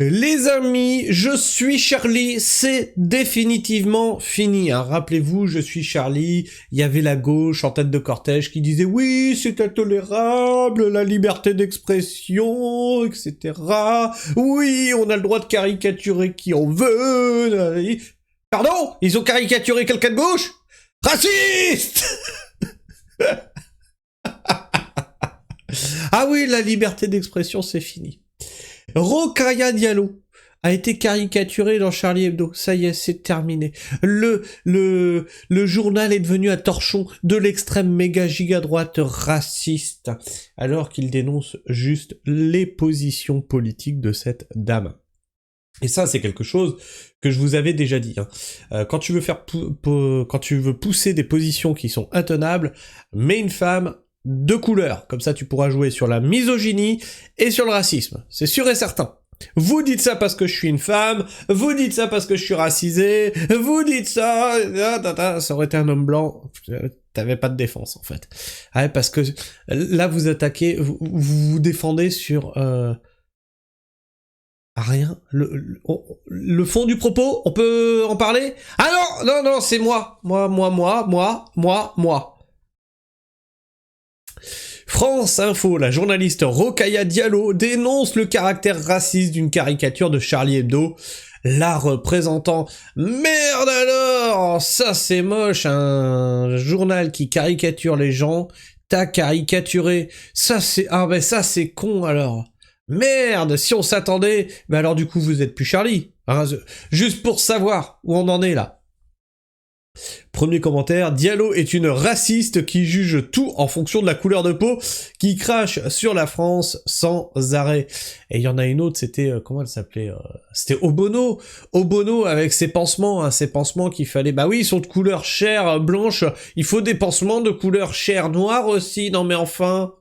Les amis, je suis Charlie, c'est définitivement fini. Hein. Rappelez-vous, je suis Charlie, il y avait la gauche en tête de cortège qui disait oui, c'est intolérable, la liberté d'expression, etc. Oui, on a le droit de caricaturer qui on veut. Pardon, ils ont caricaturé quelqu'un de gauche? Raciste. Ah oui, la liberté d'expression, c'est fini. Rokhaya Diallo a été caricaturé dans Charlie Hebdo. Ça y est, c'est terminé. Le journal est devenu un torchon de l'extrême méga giga droite raciste, alors qu'il dénonce juste les positions politiques de cette dame. Et ça, c'est quelque chose que je vous avais déjà dit. Hein. Quand tu veux pousser des positions qui sont intenables, mets une femme de couleur. Comme ça, tu pourras jouer sur la misogynie et sur le racisme. C'est sûr et certain. Vous dites ça parce que je suis une femme, vous dites ça parce que je suis racisé, vous dites ça... Ça aurait été un homme blanc, t'avais pas de défense, en fait. Ouais, parce que là, vous attaquez, vous défendez sur... rien. Le fond du propos, on peut en parler? Ah non, c'est moi. Moi. France Info, la journaliste Rokhaya Diallo dénonce le caractère raciste d'une caricature de Charlie Hebdo, la représentant. Merde alors, ça c'est moche, un journal qui caricature les gens, t'as caricaturé, ça c'est con alors. Merde, si on s'attendait, alors du coup vous êtes plus Charlie, hein, juste pour savoir où on en est là. Premier commentaire, Diallo est une raciste qui juge tout en fonction de la couleur de peau, qui crache sur la France sans arrêt. Et il y en a une autre, c'était, comment elle s'appelait C'était Obono avec ses pansements, hein, ses pansements qu'il fallait, bah oui, ils sont de couleur chair blanche, il faut des pansements de couleur chair noire aussi, non mais enfin...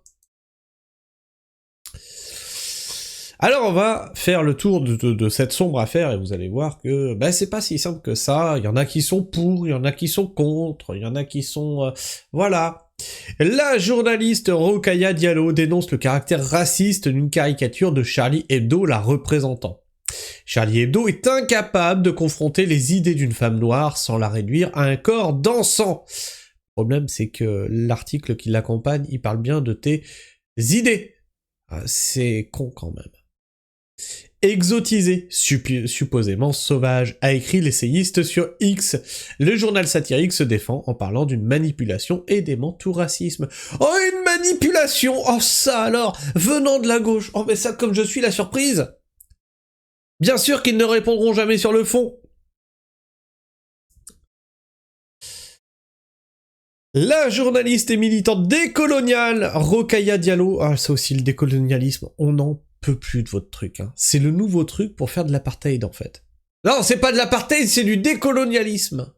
Alors on va faire le tour de cette sombre affaire et vous allez voir que c'est pas si simple que ça, il y en a qui sont pour, il y en a qui sont contre, il y en a qui sont... voilà. La journaliste Rokhaya Diallo dénonce le caractère raciste d'une caricature de Charlie Hebdo la représentant. Charlie Hebdo est incapable de confronter les idées d'une femme noire sans la réduire à un corps dansant. Le problème c'est que l'article qui l'accompagne, il parle bien de tes idées. C'est con quand même. Exotisé, supposément sauvage, a écrit l'essayiste sur X. Le journal satirique se défend en parlant d'une manipulation et dément tout racisme. Oh, une manipulation! Oh, ça alors! Venant de la gauche! Oh, mais ça, comme je suis la surprise! Bien sûr qu'ils ne répondront jamais sur le fond! La journaliste et militante décoloniale Rokhaya Diallo, ah ça aussi le décolonialisme, on n'en peut plus de votre truc, hein. C'est le nouveau truc pour faire de l'apartheid en fait. Non, c'est pas de l'apartheid, c'est du décolonialisme.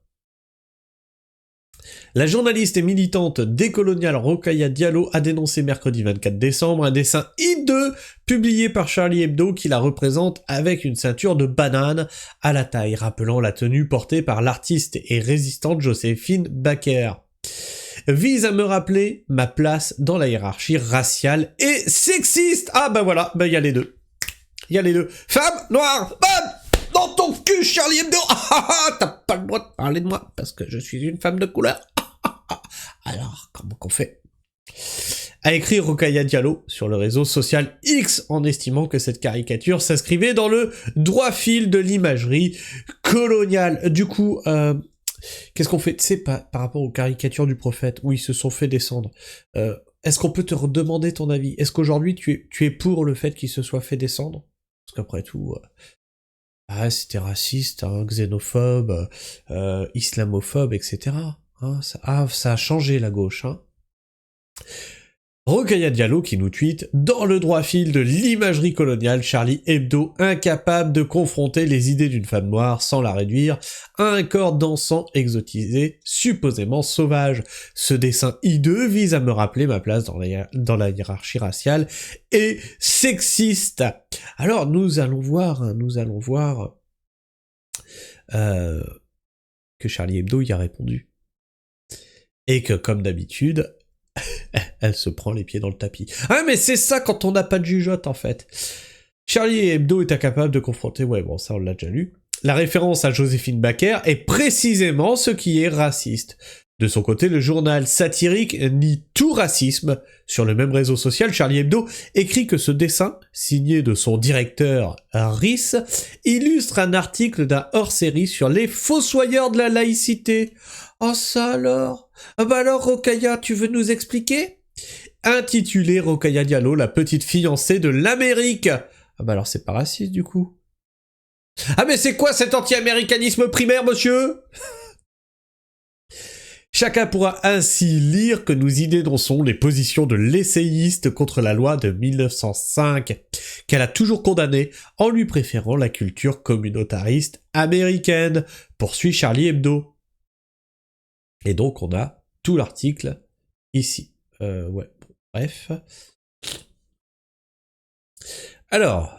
La journaliste et militante décoloniale Rokhaya Diallo a dénoncé mercredi 24 décembre un dessin hideux publié par Charlie Hebdo qui la représente avec une ceinture de banane à la taille, rappelant la tenue portée par l'artiste et résistante Joséphine Baker. Vise à me rappeler ma place dans la hiérarchie raciale et sexiste. Ah bah voilà, bah y a les deux. Y a les deux. Femme, noire, bam, dans ton cul Charlie Hebdo. T'as pas le droit de parler de moi parce que je suis une femme de couleur. Alors, comment qu'on fait? A écrit Rokhaya Diallo sur le réseau social X en estimant que cette caricature s'inscrivait dans le droit fil de l'imagerie coloniale. Du coup, qu'est-ce qu'on fait? Tu sais, par rapport aux caricatures du prophète, où ils se sont fait descendre, est-ce qu'on peut te redemander ton avis? Est-ce qu'aujourd'hui tu es pour le fait qu'il se soit fait descendre? Parce qu'après tout, c'était raciste, hein, xénophobe, islamophobe, etc. Hein, ça a changé la gauche, hein. Rokhaya Diallo qui nous tweet « Dans le droit fil de l'imagerie coloniale, Charlie Hebdo incapable de confronter les idées d'une femme noire sans la réduire à un corps dansant exotisé, supposément sauvage. Ce dessin hideux vise à me rappeler ma place dans la hiérarchie raciale et sexiste. » Alors nous allons voir que Charlie Hebdo y a répondu. Et que comme d'habitude, elle se prend les pieds dans le tapis. Ah mais c'est ça quand on n'a pas de jugeote en fait. Charlie Hebdo est incapable de confronter, ouais bon ça on l'a déjà lu, la référence à Joséphine Baker est précisément ce qui est raciste. De son côté, le journal satirique nie tout racisme. Sur le même réseau social, Charlie Hebdo écrit que ce dessin, signé de son directeur Rhys, illustre un article d'un hors-série sur les fossoyeurs de la laïcité. Oh ça alors? Ah bah alors Rokhaya, tu veux nous expliquer? Intitulé Rokhaya Diallo, la petite fiancée de l'Amérique. Ah bah alors c'est pas raciste du coup. Ah mais c'est quoi cet anti-américanisme primaire, monsieur? Chacun pourra ainsi lire que nous y dénonçons les positions de l'essayiste contre la loi de 1905, qu'elle a toujours condamnée en lui préférant la culture communautariste américaine, poursuit Charlie Hebdo. Et donc on a tout l'article ici. Bref. Alors,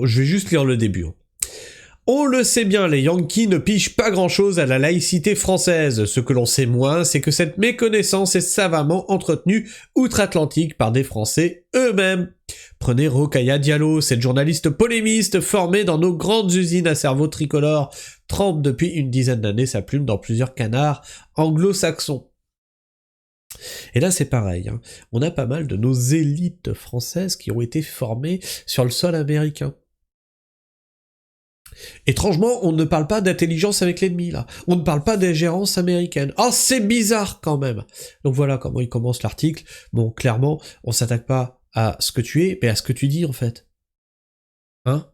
je vais juste lire le début. On le sait bien, les Yankees ne pigent pas grand-chose à la laïcité française. Ce que l'on sait moins, c'est que cette méconnaissance est savamment entretenue outre-Atlantique par des Français eux-mêmes. Prenez Rokhaya Diallo, cette journaliste polémiste formée dans nos grandes usines à cerveau tricolore, trempe depuis une dizaine d'années sa plume dans plusieurs canards anglo-saxons. Et là c'est pareil, hein. On a pas mal de nos élites françaises qui ont été formées sur le sol américain. Étrangement, on ne parle pas d'intelligence avec l'ennemi, là. On ne parle pas d'ingérence américaine. Oh, c'est bizarre, quand même. Donc voilà comment il commence l'article. Bon, clairement, on s'attaque pas à ce que tu es, mais à ce que tu dis, en fait. Hein?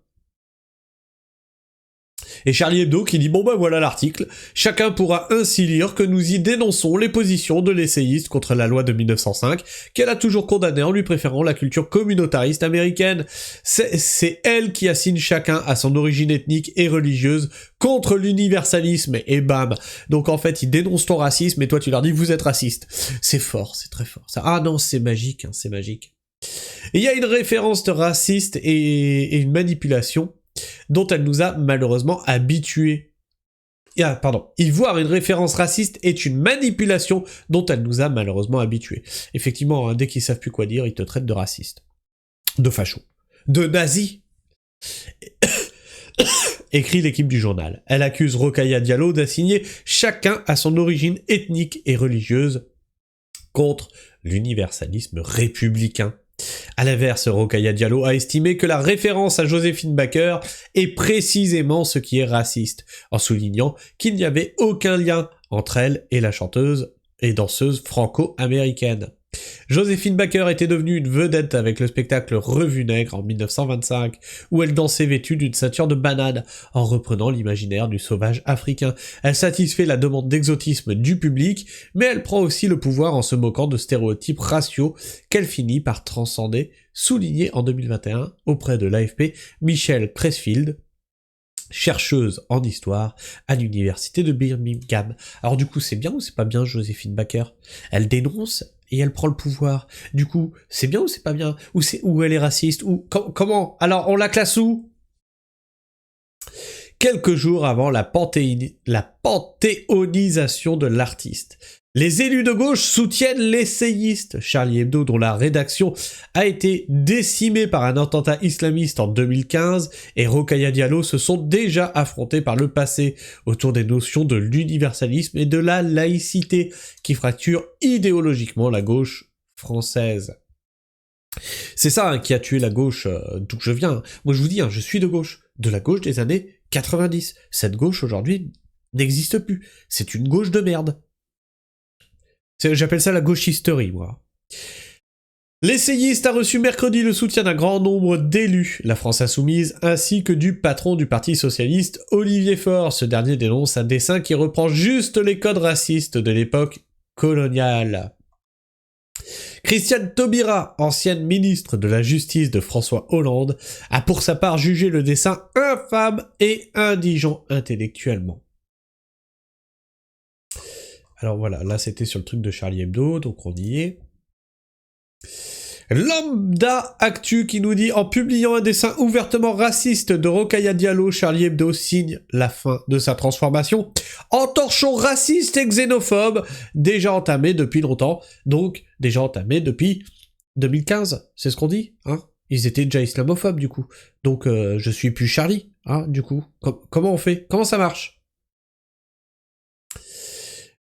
Et Charlie Hebdo qui dit bon ben voilà l'article, chacun pourra ainsi lire que nous y dénonçons les positions de l'essayiste contre la loi de 1905, qu'elle a toujours condamnée en lui préférant la culture communautariste américaine. C'est elle qui assigne chacun à son origine ethnique et religieuse contre l'universalisme, et bam. Donc en fait ils dénoncent ton racisme et toi tu leur dis vous êtes raciste. C'est fort, c'est très fort. Ça. Ah non, c'est magique, hein, c'est magique. Il y a une référence raciste et une manipulation dont elle nous a malheureusement habitués. Y voir une référence raciste est une manipulation dont elle nous a malheureusement habitués. Effectivement, hein, dès qu'ils savent plus quoi dire, ils te traitent de raciste, de facho, de nazi. Écrit l'équipe du journal. Elle accuse Rokhaya Diallo d'assigner chacun à son origine ethnique et religieuse contre l'universalisme républicain. À l'inverse, Rokhaya Diallo a estimé que la référence à Joséphine Baker est précisément ce qui est raciste, en soulignant qu'il n'y avait aucun lien entre elle et la chanteuse et danseuse franco-américaine. Joséphine Baker était devenue une vedette avec le spectacle Revue Nègre en 1925, où elle dansait vêtue d'une ceinture de banane, en reprenant l'imaginaire du sauvage africain. Elle satisfait la demande d'exotisme du public, mais elle prend aussi le pouvoir en se moquant de stéréotypes raciaux qu'elle finit par transcender, souligné en 2021 auprès de l'AFP Michelle Cressfield, chercheuse en histoire à l'université de Birmingham. Alors du coup, c'est bien ou c'est pas bien Joséphine Baker? Elle dénonce et elle prend le pouvoir. Du coup, c'est bien ou c'est pas bien? Ou elle est raciste? Ou comment? Alors, on la classe où? Quelques jours avant la panthéonisation de l'artiste. Les élus de gauche soutiennent l'essayiste Charlie Hebdo, dont la rédaction a été décimée par un attentat islamiste en 2015, et Rokhaya Diallo se sont déjà affrontés par le passé autour des notions de l'universalisme et de la laïcité, qui fracturent idéologiquement la gauche française. C'est ça hein, qui a tué la gauche d'où je viens. Moi je vous dis, hein, je suis de la gauche des années 90. Cette gauche aujourd'hui n'existe plus. C'est une gauche de merde. J'appelle ça la gauchisterie, moi. L'essayiste a reçu mercredi le soutien d'un grand nombre d'élus, la France Insoumise, ainsi que du patron du Parti Socialiste, Olivier Faure. Ce dernier dénonce un dessin qui reprend juste les codes racistes de l'époque coloniale. Christiane Taubira, ancienne ministre de la Justice de François Hollande, a pour sa part jugé le dessin infâme et indigent intellectuellement. Alors voilà, là c'était sur le truc de Charlie Hebdo, donc on y est. Lambda Actu qui nous dit en publiant un dessin ouvertement raciste de Rokhaya Diallo, Charlie Hebdo signe la fin de sa transformation en torchon raciste et xénophobe, déjà entamé depuis longtemps, donc déjà entamé depuis 2015, c'est ce qu'on dit, hein? ils étaient déjà islamophobes du coup. Donc je suis plus Charlie, hein, du coup. Comment on fait? Comment ça marche?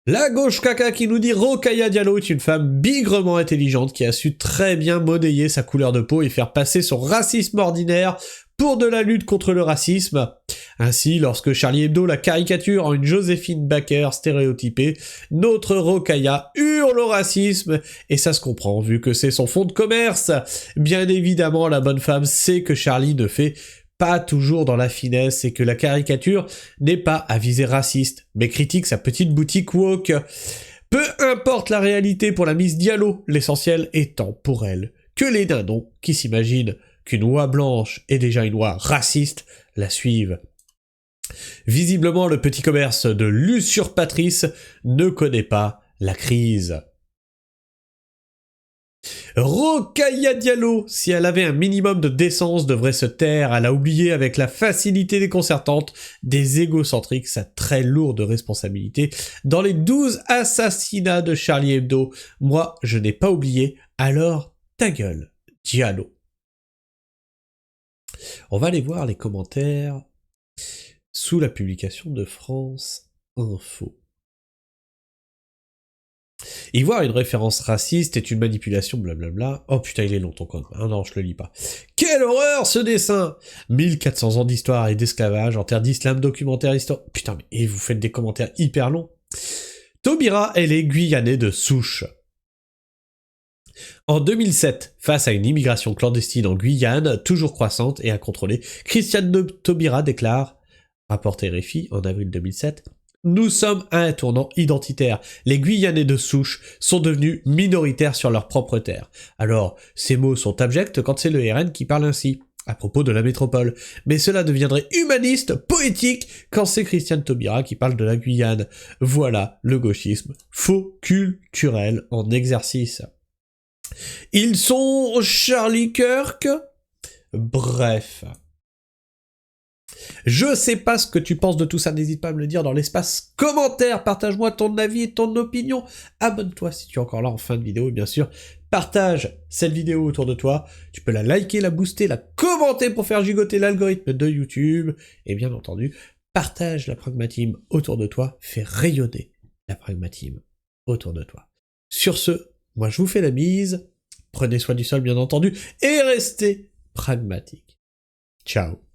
La gauche caca qui nous dit Rokhaya Diallo est une femme bigrement intelligente qui a su très bien monnayer sa couleur de peau et faire passer son racisme ordinaire pour de la lutte contre le racisme. Ainsi, lorsque Charlie Hebdo la caricature en une Joséphine Baker stéréotypée, notre Rokhaya hurle au racisme, et ça se comprend vu que c'est son fonds de commerce. Bien évidemment, la bonne femme sait que Charlie ne fait pas toujours dans la finesse et que la caricature n'est pas à visée raciste, mais critique sa petite boutique woke. Peu importe la réalité pour la Miss Diallo, l'essentiel étant pour elle que les dindons qui s'imaginent qu'une oie blanche est déjà une oie raciste la suivent. Visiblement, le petit commerce de l'usurpatrice ne connaît pas la crise. Rokhaya Diallo, si elle avait un minimum de décence, devrait se taire. Elle a oublié avec la facilité déconcertante des égocentriques sa très lourde responsabilité dans les 12 assassinats de Charlie Hebdo. Moi, je n'ai pas oublié, alors ta gueule, Diallo. On va aller voir les commentaires sous la publication de France Info. Y voir une référence raciste est une manipulation, blablabla. Oh putain, il est long ton code. Ah non, je le lis pas. Quelle horreur ce dessin! 1400 ans d'histoire et d'esclavage, en terre d'islam, documentaire, histoire... Putain, mais et vous faites des commentaires hyper longs. Taubira, elle est guyanais de souche. En 2007, face à une immigration clandestine en Guyane, toujours croissante et à contrôler, Christiane Taubira déclare, rapporté RFI en avril 2007, « Nous sommes à un tournant identitaire. Les Guyanais de souche sont devenus minoritaires sur leur propre terre. Alors, ces mots sont abjects quand c'est le RN qui parle ainsi, à propos de la métropole. Mais cela deviendrait humaniste, poétique, quand c'est Christiane Taubira qui parle de la Guyane. Voilà le gauchisme faux culturel en exercice. » Ils sont Charlie Kirk? Bref. Je sais pas ce que tu penses de tout ça, n'hésite pas à me le dire dans l'espace commentaire, partage-moi ton avis et ton opinion, abonne-toi si tu es encore là en fin de vidéo, et bien sûr, partage cette vidéo autour de toi, tu peux la liker, la booster, la commenter pour faire gigoter l'algorithme de YouTube, et bien entendu, partage la Pragma-Team autour de toi, fais rayonner la Pragma-Team autour de toi. Sur ce, moi je vous fais la bise, prenez soin du sol bien entendu, et restez pragmatiques. Ciao.